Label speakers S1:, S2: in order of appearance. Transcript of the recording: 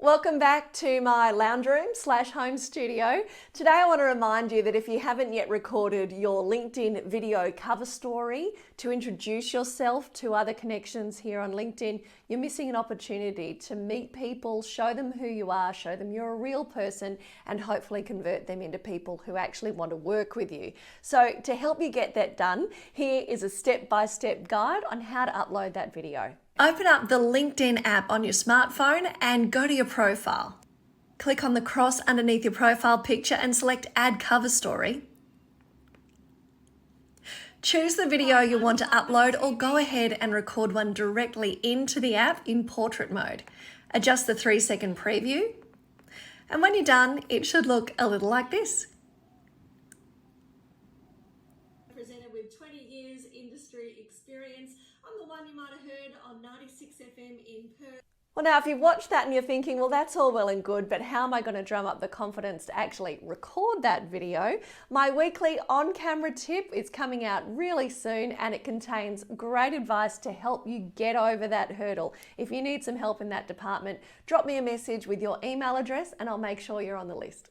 S1: Welcome back to my lounge room / home studio. Today I want to remind you that if you haven't yet recorded your LinkedIn video cover story to introduce yourself to other connections here on LinkedIn, you're missing an opportunity to meet people, show them who you are, show them you're a real person, and hopefully convert them into people who actually want to work with you. So to help you get that done, here is a step-by-step guide on how to upload that video. Open up the LinkedIn app on your smartphone and go to your profile. Click on the cross underneath your profile picture and select Add Cover Story. Choose the video you want to upload or go ahead and record one directly into the app in portrait mode. Adjust the 3-second preview. And when you're done, it should look a little like this.
S2: Presented with 20 years industry experience. I'm the one you might have heard on 96 FM in Perth.
S1: Well, now, if you've watched that and you're thinking, well, that's all well and good, but how am I going to drum up the confidence to actually record that video? My weekly on-camera tip is coming out really soon, and it contains great advice to help you get over that hurdle. If you need some help in that department, drop me a message with your email address and I'll make sure you're on the list.